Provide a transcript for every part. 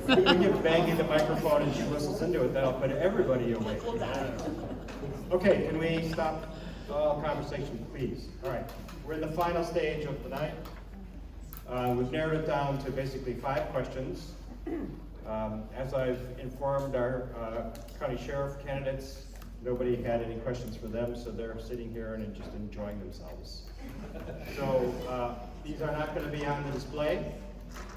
we give Maggie the microphone and she whistles into it, that'll put everybody away. Okay, can we stop all conversation, please? All right, we're in the final stage of the night. We've narrowed it down to basically 5 questions. As I've informed our county sheriff candidates, nobody had any questions for them, so they're sitting here and just enjoying themselves. So these are not going to be on the display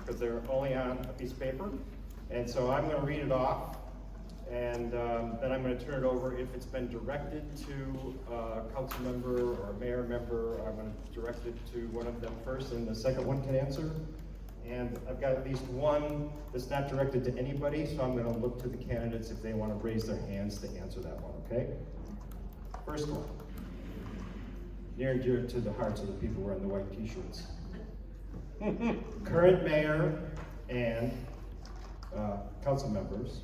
because they're only on a piece of paper. And so I'm going to read it off, and then I'm going to turn it over. If it's been directed to a council member or a mayor member, I'm going to direct it to one of them first, and the second one can answer. And I've got at least one that's not directed to anybody, so I'm going to look to the candidates if they want to raise their hands to answer that one, okay? First one. Near and dear to the hearts of the people wearing the white t-shirts. Current mayor and council members,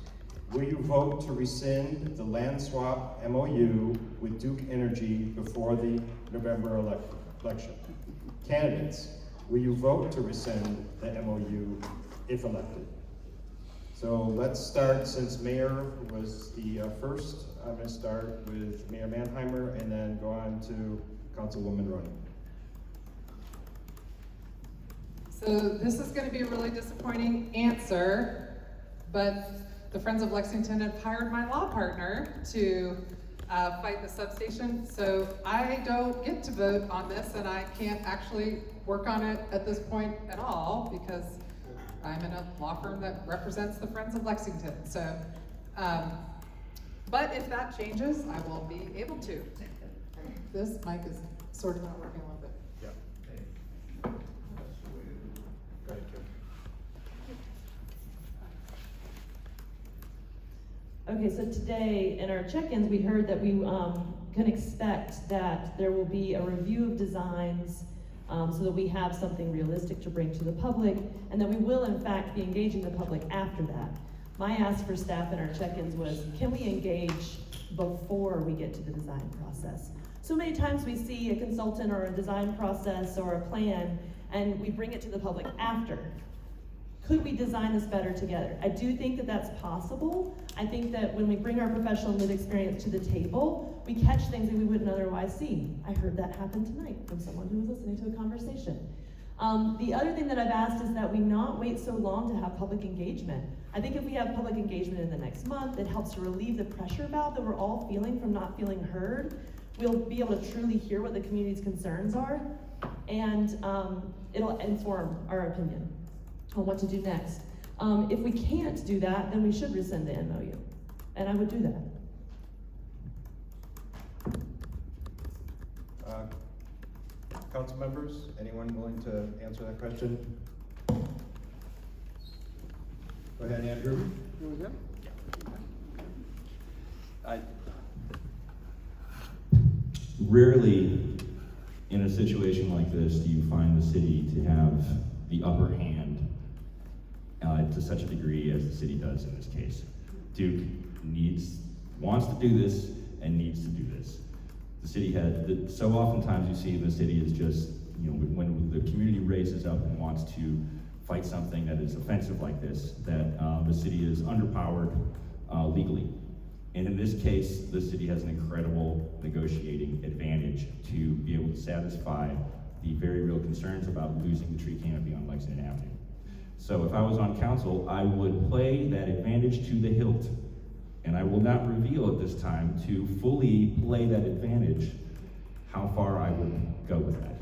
will you vote to rescind the land swap MOU with Duke Energy before the November election? Candidates, will you vote to rescind the MOU if elected? So let's start, since Mayor was the first, I'm going to start with Mayor Mannheimer and then go on to Councilwoman Roney. So this is going to be a really disappointing answer, but the Friends of Lexington have hired my law partner to fight the substation, so I don't get to vote on this, and I can't actually work on it at this point at all because I'm in a law firm that represents the Friends of Lexington. So, but if that changes, I will be able to. This mic is sort of not working a little bit. Yeah. Go ahead, Kim. Okay, so today in our check-ins, we heard that we can expect that there will be a review of designs so that we have something realistic to bring to the public, and that we will in fact be engaging the public after that. My ask for staff in our check-ins was, can we engage before we get to the design process? So many times we see a consultant or a design process or a plan, and we bring it to the public after. Could we design this better together? I do think that that's possible. I think that when we bring our professional lived experience to the table, we catch things that we wouldn't otherwise see. I heard that happen tonight from someone who was listening to a conversation. The other thing that I've asked is that we not wait so long to have public engagement. I think if we have public engagement in the next month, it helps to relieve the pressure valve that we're all feeling from not feeling heard. We'll be able to truly hear what the community's concerns are, and it'll inform our opinion on what to do next. If we can't do that, then we should rescind the MOU, and I would do that. Council members, anyone willing to answer that question? Go ahead, Andrew. Rarely in a situation like this do you find the city to have the upper hand to such a degree as the city does in this case. Duke wants to do this and needs to do this. The city so oftentimes you see in the city is just, when the community raises up and wants to fight something that is offensive like this, that the city is underpowered legally. And in this case, the city has an incredible negotiating advantage to be able to satisfy the very real concerns about losing the tree canopy on Lexington Avenue. So if I was on council, I would play that advantage to the hilt. And I will not reveal at this time to fully play that advantage how far I would go with that.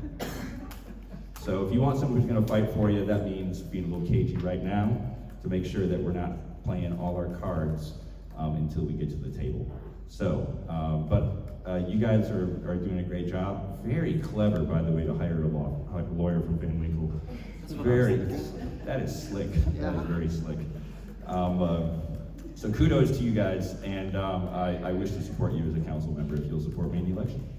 So if you want someone who's gonna fight for you, that means being a little cagey right now to make sure that we're not playing all our cards until we get to the table. So, you guys are doing a great job. Very clever, by the way, to hire a lawyer from Van Winkle. That is slick. Yeah. That is very slick. So kudos to you guys, and I wish to support you as a council member if you'll support me in the election.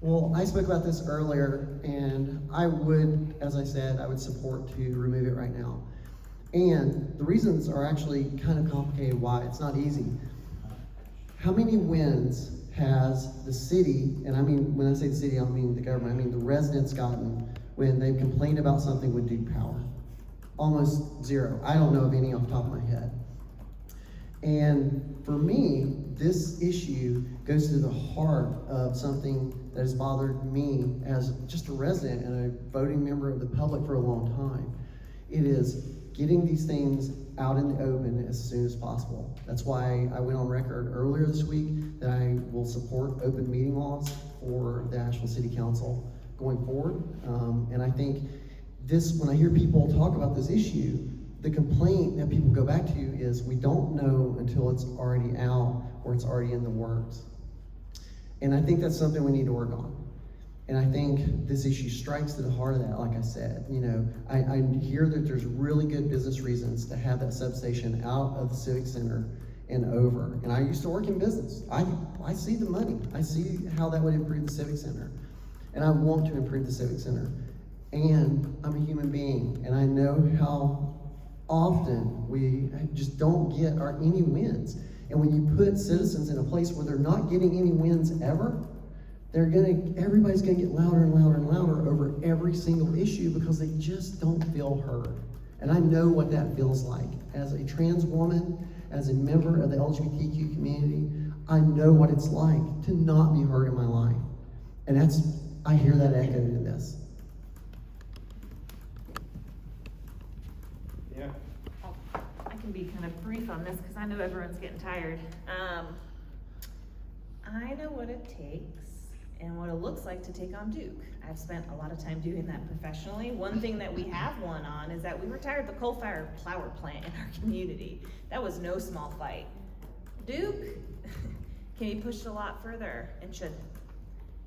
Well, I spoke about this earlier, and I would, as I said, I would support to remove it right now. And the reasons are actually kind of complicated why. It's not easy. How many wins has the city, and I mean, when I say the city, I don't mean the government, I mean the residents gotten when they've complained about something with Duke Power. Almost zero. I don't know of any off the top of my head. And for me, this issue goes to the heart of something that has bothered me as just a resident and a voting member of the public for a long time. It is getting these things out in the open as soon as possible. That's why I went on record earlier this week that I will support open meeting laws for the Asheville City Council going forward. And I think this, when I hear people talk about this issue, the complaint that people go back to is we don't know until it's already out or it's already in the works. And I think that's something we need to work on. And I think this issue strikes to the heart of that, like I said. You know, I hear that there's really good business reasons to have that substation out of the Civic Center and over. And I used to work in business. I see the money. I see how that would improve the Civic Center. And I want to improve the Civic Center. And I'm a human being, and I know how often we just don't get any wins. And when you put citizens in a place where they're not getting any wins ever, everybody's gonna get louder and louder and louder over every single issue because they just don't feel heard. And I know what that feels like. As a trans woman, as a member of the LGBTQ community, I know what it's like to not be heard in my life. And I hear that echoed in this. Yeah. I can be kind of brief on this because I know everyone's getting tired. I know what it takes and what it looks like to take on Duke. I've spent a lot of time doing that professionally. One thing that we have won on is that we retired the coal-fired power plant in our community. That was no small fight. Duke can be pushed a lot further and should.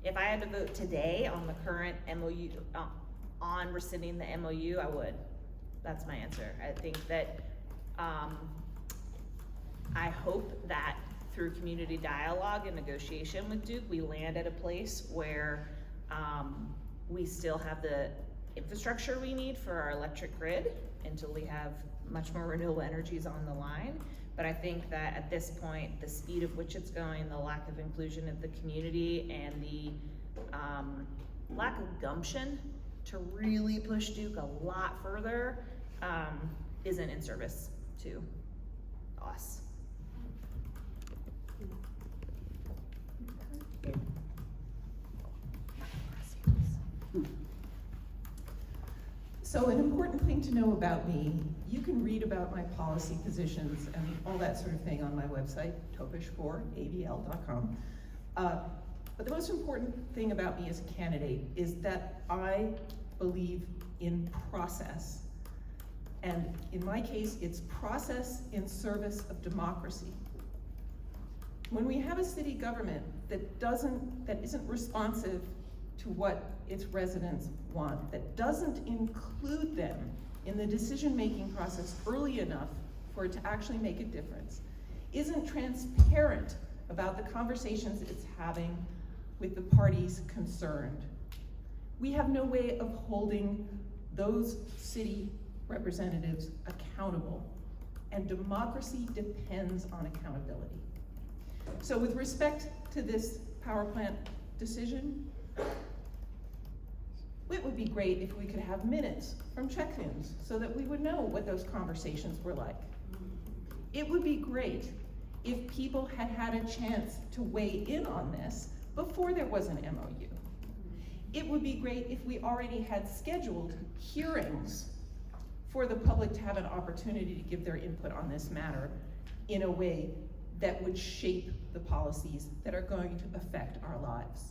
If I had to vote today on the current MOU, on rescinding the MOU, I would. That's my answer. I think that, I hope that through community dialogue and negotiation with Duke, we land at a place where we still have the infrastructure we need for our electric grid until we have much more renewable energies on the line. But I think that at this point, the speed of which it's going, the lack of inclusion of the community, and the lack of gumption to really push Duke a lot further isn't in service to us. So an important thing to know about me, you can read about my policy positions and all that sort of thing on my website, topish4abl.com. But the most important thing about me as a candidate is that I believe in process. And in my case, it's process in service of democracy. When we have a city government that isn't responsive to what its residents want, that doesn't include them in the decision-making process early enough for it to actually make a difference, isn't transparent about the conversations it's having with the parties concerned, we have no way of holding those city representatives accountable. And democracy depends on accountability. So with respect to this power plant decision, it would be great if we could have minutes from check-ins so that we would know what those conversations were like. It would be great if people had had a chance to weigh in on this before there was an MOU. It would be great if we already had scheduled hearings for the public to have an opportunity to give their input on this matter in a way that would shape the policies that are going to affect our lives.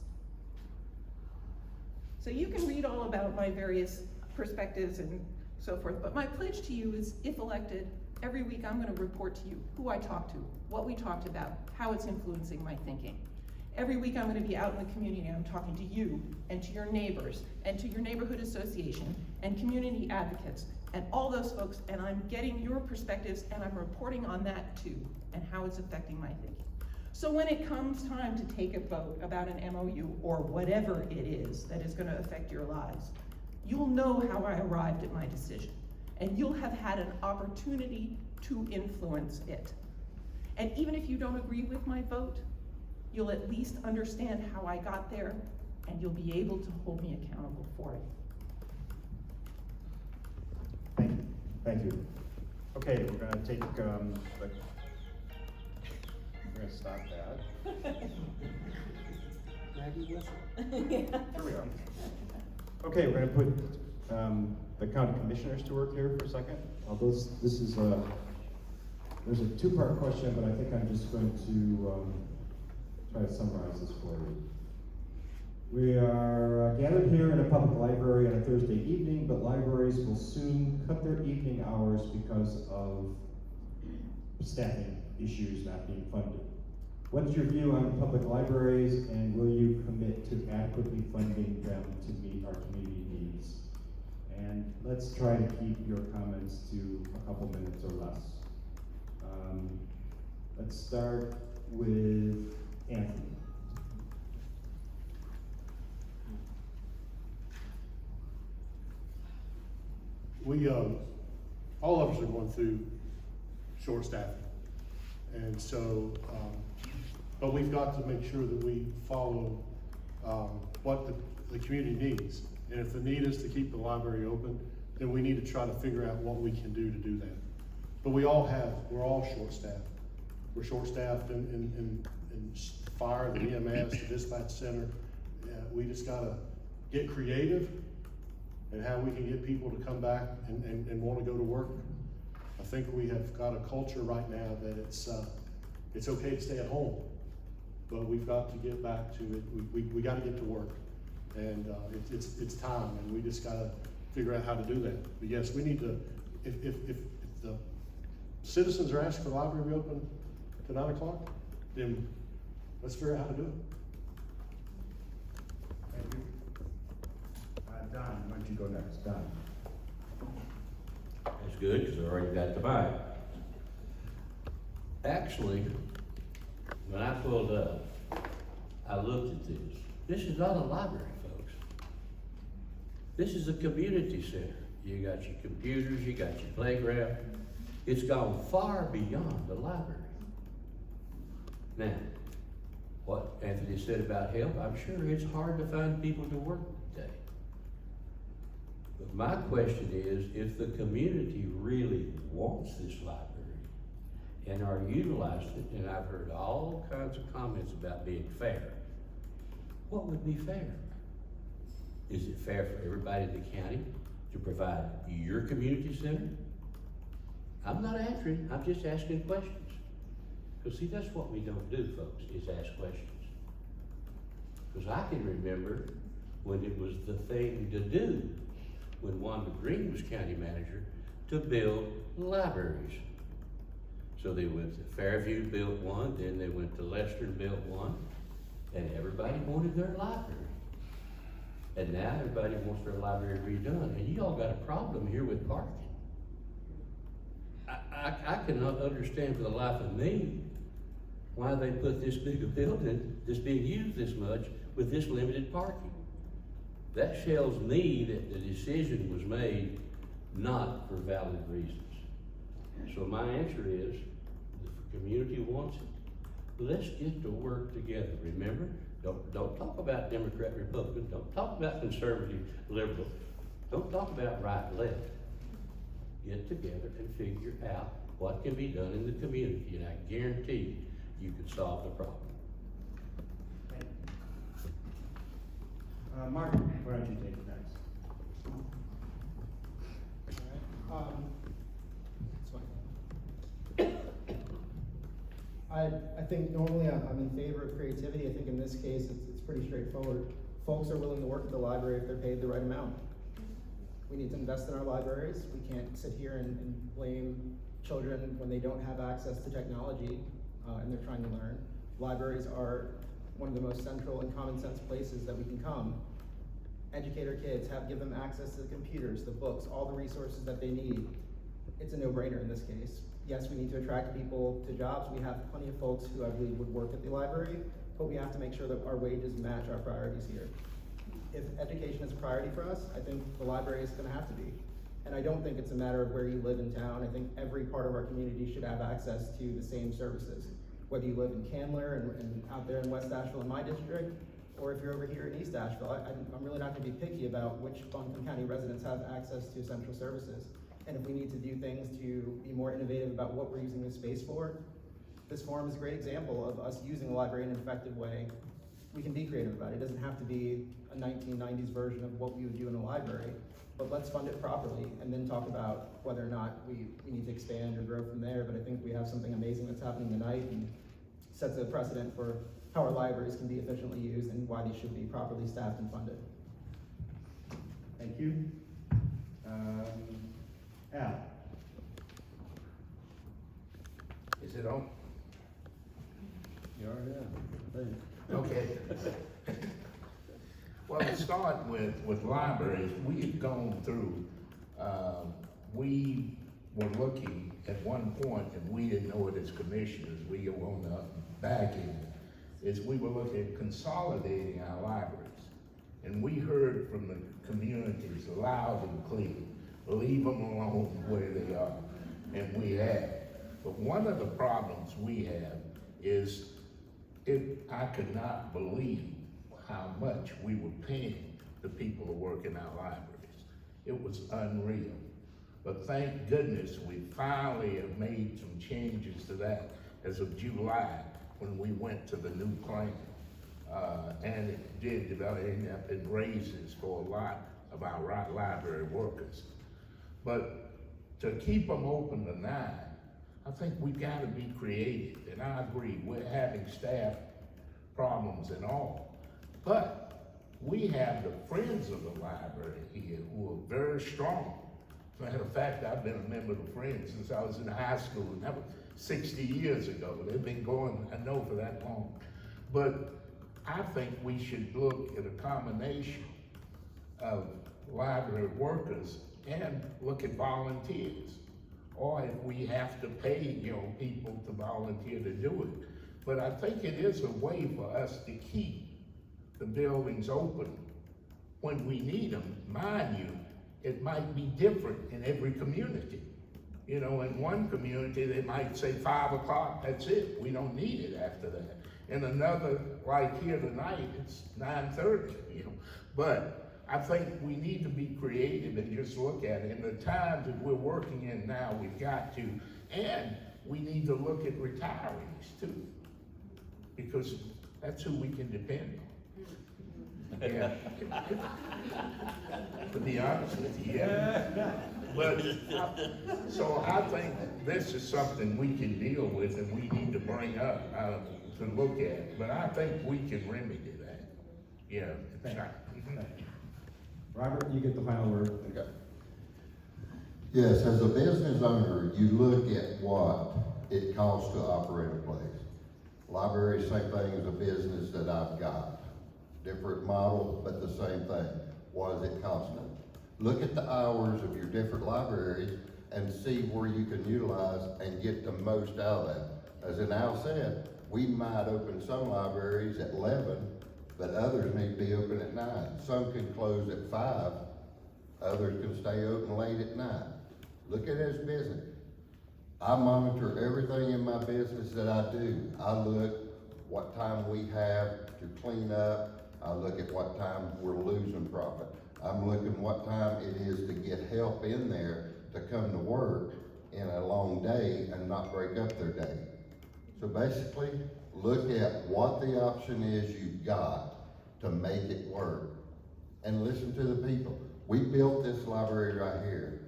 So you can read all about my various perspectives and so forth, but my pledge to you is, if elected, every week I'm going to report to you who I talked to, what we talked about, how it's influencing my thinking. Every week I'm going to be out in the community and I'm talking to you and to your neighbors and to your neighborhood association and community advocates and all those folks, and I'm getting your perspectives and I'm reporting on that too and how it's affecting my thinking. So when it comes time to take a vote about an MOU or whatever it is that is going to affect your lives, you'll know how I arrived at my decision, and you'll have had an opportunity to influence it. And even if you don't agree with my vote, you'll at least understand how I got there, and you'll be able to hold me accountable for it. Thank you. Okay, we're gonna take, we're gonna stop that. Maggie, listen. Here we are. Okay, we're gonna put, the county commissioners to work here for a second. This is there's a two-part question, but I think I'm just going to, try to summarize this for you. We are gathered here in a public library on a Thursday evening, but libraries will soon cut their evening hours because of staffing issues not being funded. What's your view on public libraries, and will you commit to adequately funding them to meet our community needs? And let's try to keep your comments to a couple minutes or less. Let's start with Anthony. We, all of us are going through short staffing. And so, but we've got to make sure that we follow, what the community needs. And if the need is to keep the library open, then we need to try to figure out what we can do to do that. But we're all short-staffed. We're short-staffed in fire, the EMS, the dispatch center. We just gotta get creative and how we can get people to come back and want to go to work. I think we have got a culture right now that it's okay to stay at home, but we've got to get back to it. We got to get to work, and it's time, and we just got to figure out how to do that. But yes, we need to. If the citizens are asking for the library to be open to 9 o'clock, then let's figure out how to do it. Thank you. Don, why don't you go next? Don. That's good, because I already got the mic. Actually, when I pulled up, I looked at this. This is not a library, folks. This is a community center. You got your computers, you got your playground. It's gone far beyond the library. Now, what Anthony said about help, I'm sure it's hard to find people to work today. But my question is, if the community really wants this library and are utilizing it, and I've heard all kinds of comments about being fair, what would be fair? Is it fair for everybody in the county to provide your community center? I'm not answering, I'm just asking questions. Because see, that's what we don't do, folks, is ask questions. Because I can remember when it was the thing to do, when Wanda Green was county manager, to build libraries. So they went to Fairview, built one, then they went to Lester and built one, and everybody wanted their library. And now everybody wants their library redone, and you all got a problem here with parking. I cannot understand for the life of me why they put this big a building that's being used this much with this limited parking. That tells me that the decision was made not for valid reasons. So my answer is, if the community wants it, let's get to work together. Remember, don't talk about Democrat, Republican, don't talk about conservative, liberal, don't talk about right, left. Get together and figure out what can be done in the community, and I guarantee you can solve the problem. Martin, why don't you take it next? I think normally I'm in favor of creativity. I think in this case, it's pretty straightforward. Folks are willing to work at the library if they're paid the right amount. We need to invest in our libraries. We can't sit here and blame children when they don't have access to technology and they're trying to learn. Libraries are one of the most central and common sense places that we can come. Educate our kids, give them access to the computers, the books, all the resources that they need. It's a no-brainer in this case. Yes, we need to attract people to jobs. We have plenty of folks who I believe would work at the library, but we have to make sure that our wages match our priorities here. If education is a priority for us, I think the library is gonna have to be. And I don't think it's a matter of where you live in town. I think every part of our community should have access to the same services. Whether you live in Candler and out there in West Asheville in my district, or if you're over here in East Asheville, I'm really not gonna be picky about which Buncombe County residents have access to essential services. And if we need to do things to be more innovative about what we're using this space for, this forum is a great example of us using the library in an effective way. We can be creative about it. It doesn't have to be a 1990s version of what we would do in a library, but let's fund it properly and then talk about whether or not we need to expand or grow from there. But I think we have something amazing that's happening tonight and sets a precedent for how our libraries can be efficiently used and why they should be properly staffed and funded. Thank you. Al? Is it on? You already have. Okay. Well, to start with libraries, we had gone through, we were looking at one point, and we didn't know it as commissioners, we were on the back end, is we were looking at consolidating our libraries. And we heard from the communities loud and clear, leave them alone where they are, and we have. But one of the problems we have is I could not believe how much we were paying the people who work in our libraries. It was unreal. But thank goodness we finally have made some changes to that as of July when we went to the new plan. And it did end up in raises for a lot of our library workers. But to keep them open to 9, I think we've got to be creative, and I agree, we're having staff problems and all. But we have the Friends of the Library here who are very strong. As a matter of fact, I've been a member of the Friends since I was in high school, and that was 60 years ago. They've been going, I know, for that long. But I think we should look at a combination of library workers and look at volunteers. Or if we have to pay, people to volunteer to do it. But I think it is a way for us to keep the buildings open when we need them. Mind you, it might be different in every community. In one community, they might say 5 o'clock, that's it, we don't need it after that. In another, like here tonight, it's 9:30, But I think we need to be creative and just look at it. In the times that we're working in now, we've got to, and we need to look at retirees too, because that's who we can depend on. Yeah. To be honest with you, yeah. But, so I think this is something we can deal with and we need to bring up, to look at. But I think we can remedy that. Yeah. Thank you. Robert, you get the final word. Okay. Yes, as a business owner, you look at what it costs to operate a place. Library, same thing as a business that I've got. Different model, but the same thing. What does it cost me? Look at the hours of your different libraries and see where you can utilize and get the most out of that. As Al said, we might open some libraries at 11, but others need to be open at 9. Some can close at 5, others can stay open late at night. Look at it as business. I monitor everything in my business that I do. I look what time we have to clean up. I look at what time we're losing profit. I'm looking what time it is to get help in there to come to work in a long day and not break up their day. So basically, look at what the option is you've got to make it work and listen to the people. We built this library right here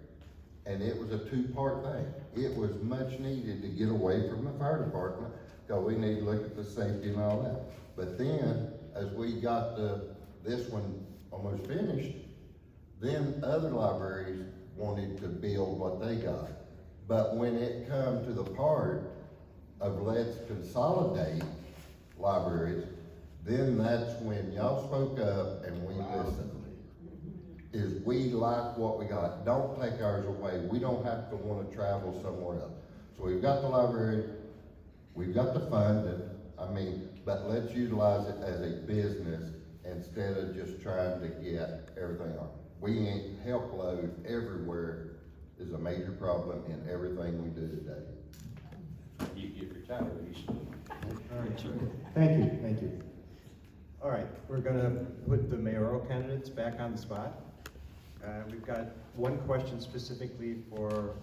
and it was a 2-part thing. It was much needed to get away from the fire department because we need to look at the safety and all that. But then as we got this one almost finished, then other libraries wanted to build what they got. But when it come to the part of let's consolidate libraries, then that's when y'all spoke up and we listened. Is we like what we got. Don't take ours away. We don't have to want to travel somewhere else. So we've got the library, we've got the funding, but let's utilize it as a business instead of just trying to get everything on. We ain't help load everywhere is a major problem in everything we do today. You get retirees. All right. Thank you. All right, we're gonna put the mayoral candidates back on the spot. We've got one question specifically for